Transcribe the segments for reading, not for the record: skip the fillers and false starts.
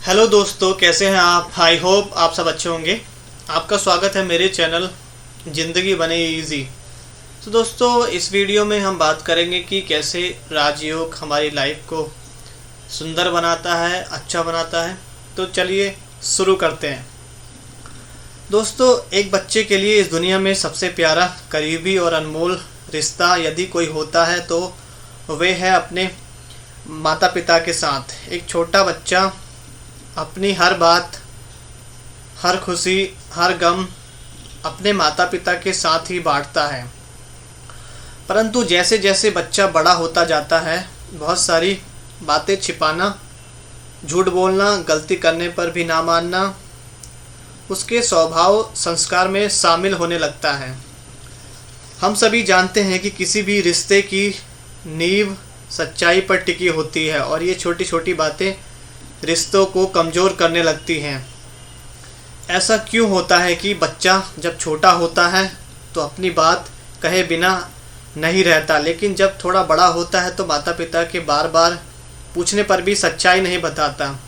Hello दोस्तों, कैसे हैं आप। आई होप आप सब अच्छे होंगे। आपका स्वागत है मेरे चैनल ज़िंदगी बने इजी। तो दोस्तों, इस वीडियो में हम बात करेंगे कि कैसे राजयोग हमारी लाइफ को सुंदर बनाता है, अच्छा बनाता है। तो चलिए शुरू करते हैं। दोस्तों, एक बच्चे के लिए इस दुनिया में सबसे प्यारा, करीबी और अनमोल रिश्ता यदि कोई होता है तो वे है अपने माता पिता के साथ। एक छोटा बच्चा अपनी हर बात, हर खुशी, हर गम अपने माता पिता के साथ ही बांटता है। परंतु जैसे जैसे बच्चा बड़ा होता जाता है, बहुत सारी बातें छिपाना, झूठ बोलना, गलती करने पर भी ना मानना उसके स्वभाव संस्कार में शामिल होने लगता है। हम सभी जानते हैं कि किसी भी रिश्ते की नींव सच्चाई पर टिकी होती है और ये छोटी छोटी बातें रिश्तों को कमज़ोर करने लगती हैं। ऐसा क्यों होता है कि बच्चा जब छोटा होता है तो अपनी बात कहे बिना नहीं रहता, लेकिन जब थोड़ा बड़ा होता है तो माता पिता के बार बार पूछने पर भी सच्चाई नहीं बताता।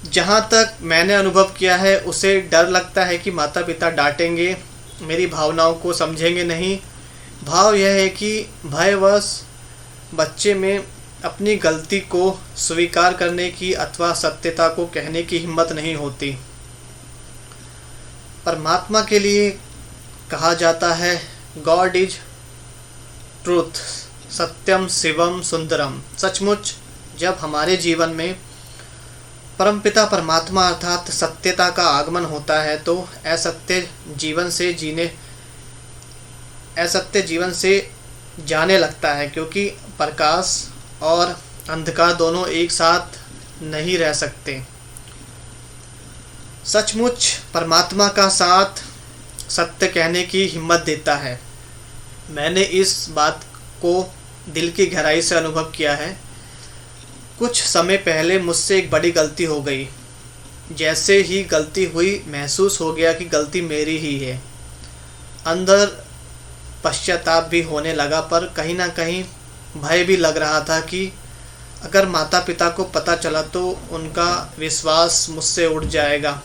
जहाँ तक मैंने अनुभव किया है, उसे डर लगता है कि माता पिता डांटेंगे, मेरी भावनाओं को समझेंगे नहीं। भाव यह है कि भयवश बच्चे में अपनी गलती को स्वीकार करने की अथवा सत्यता को कहने की हिम्मत नहीं होती। परमात्मा के लिए कहा जाता है, गॉड इज ट्रूथ, सत्यम शिवम सुंदरम। सचमुच जब हमारे जीवन में परमपिता परमात्मा अर्थात सत्यता का आगमन होता है तो असत्य जीवन से जाने लगता है, क्योंकि प्रकाश और अंधकार दोनों एक साथ नहीं रह सकते। सचमुच परमात्मा का साथ सत्य कहने की हिम्मत देता है। मैंने इस बात को दिल की गहराई से अनुभव किया है। कुछ समय पहले मुझसे एक बड़ी गलती हो गई। जैसे ही गलती हुई, महसूस हो गया कि गलती मेरी ही है। अंदर पश्चाताप भी होने लगा, पर कहीं ना कहीं भय भी लग रहा था कि अगर माता पिता को पता चला तो उनका विश्वास मुझसे उठ जाएगा।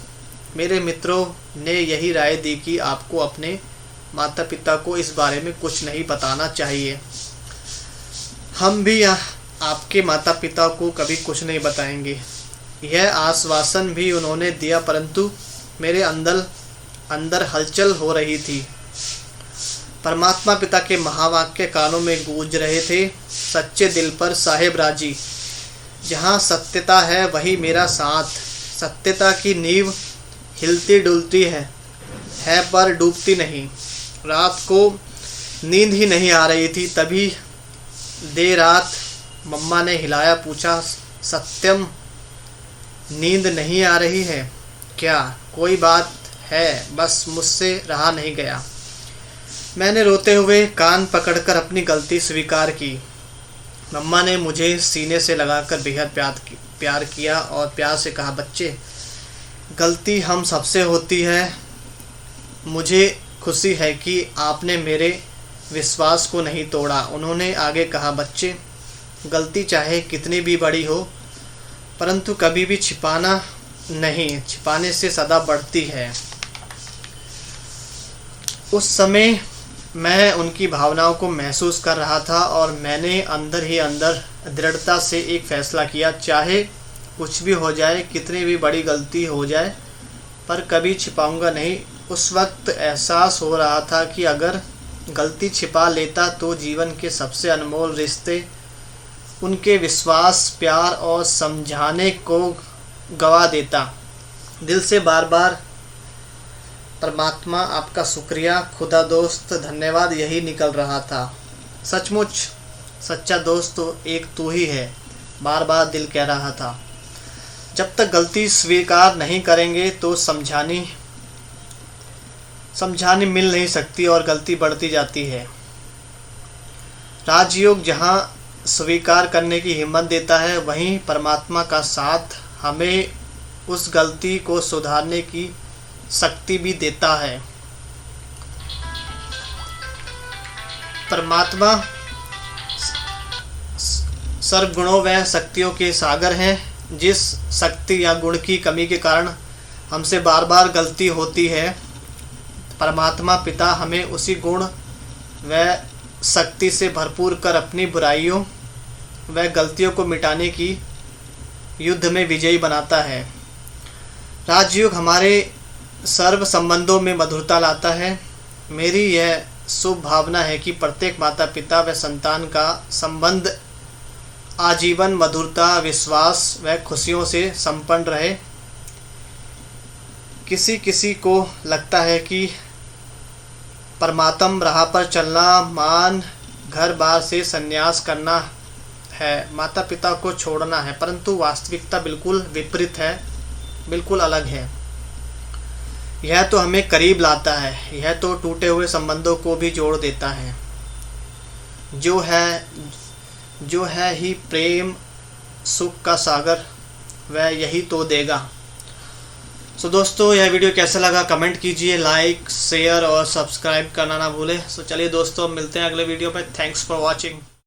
मेरे मित्रों ने यही राय दी कि आपको अपने माता पिता को इस बारे में कुछ नहीं बताना चाहिए। हम भी आपके माता पिता को कभी कुछ नहीं बताएंगे। यह आश्वासन भी उन्होंने दिया, परंतु मेरे अंदर हलचल हो रही थी। परमात्मा पिता के महावाक्य कानों में गूंज रहे थे, सच्चे दिल पर साहेब राजी। जहाँ सत्यता है वही मेरा साथ। सत्यता की नींव हिलती डुलती है पर डूबती नहीं। रात को नींद ही नहीं आ रही थी, तभी देर रात मम्मा ने हिलाया, पूछा, सत्यम नींद नहीं आ रही है क्या? कोई बात है? बस मुझसे रहा नहीं गया। मैंने रोते हुए कान पकड़कर अपनी गलती स्वीकार की। मम्मा ने मुझे सीने से लगाकर बेहद प्यार किया और प्यार से कहा, बच्चे, गलती हम सबसे होती है। मुझे खुशी है कि आपने मेरे विश्वास को नहीं तोड़ा। उन्होंने आगे कहा, बच्चे, गलती चाहे कितनी भी बड़ी हो, परंतु कभी भी छिपाना नहीं, छिपाने से सदा बढ़ती है। उस समय मैं उनकी भावनाओं को महसूस कर रहा था और मैंने अंदर ही अंदर दृढ़ता से एक फ़ैसला किया, चाहे कुछ भी हो जाए, कितनी भी बड़ी गलती हो जाए, पर कभी छिपाऊंगा नहीं। उस वक्त एहसास हो रहा था कि अगर गलती छिपा लेता तो जीवन के सबसे अनमोल रिश्ते, उनके विश्वास, प्यार और समझाने को गवा देता। दिल से बार बार परमात्मा आपका शुक्रिया, खुदा दोस्त धन्यवाद, यही निकल रहा था। सचमुच सच्चा दोस्त तो एक तू ही है, बार बार दिल कह रहा था। जब तक गलती स्वीकार नहीं करेंगे तो समझानी मिल नहीं सकती और गलती बढ़ती जाती है। राजयोग जहाँ स्वीकार करने की हिम्मत देता है, वहीं परमात्मा का साथ हमें उस गलती को सुधारने की शक्ति भी देता है। परमात्मा सर्वगुणों व शक्तियों के सागर हैं। जिस शक्ति या गुण की कमी के कारण हमसे बार बार गलती होती है, परमात्मा पिता हमें उसी गुण व शक्ति से भरपूर कर अपनी बुराइयों व गलतियों को मिटाने की युद्ध में विजयी बनाता है। राजयोग हमारे सर्व संबंधों में मधुरता लाता है। मेरी यह शुभ भावना है कि प्रत्येक माता पिता व संतान का संबंध आजीवन मधुरता, विश्वास व खुशियों से संपन्न रहे। किसी किसी को लगता है कि परमात्म राह पर चलना मान घर बार से संन्यास करना है, माता पिता को छोड़ना है, परंतु वास्तविकता बिल्कुल विपरीत है, बिल्कुल अलग है। यह तो हमें करीब लाता है, यह तो टूटे हुए संबंधों को भी जोड़ देता है। जो है ही प्रेम सुख का सागर, वह यही तो देगा। सो दोस्तों, यह वीडियो कैसा लगा कमेंट कीजिए, लाइक शेयर और सब्सक्राइब करना ना भूलें। सो चलिए दोस्तों, मिलते हैं अगले वीडियो पे। Thanks for watching.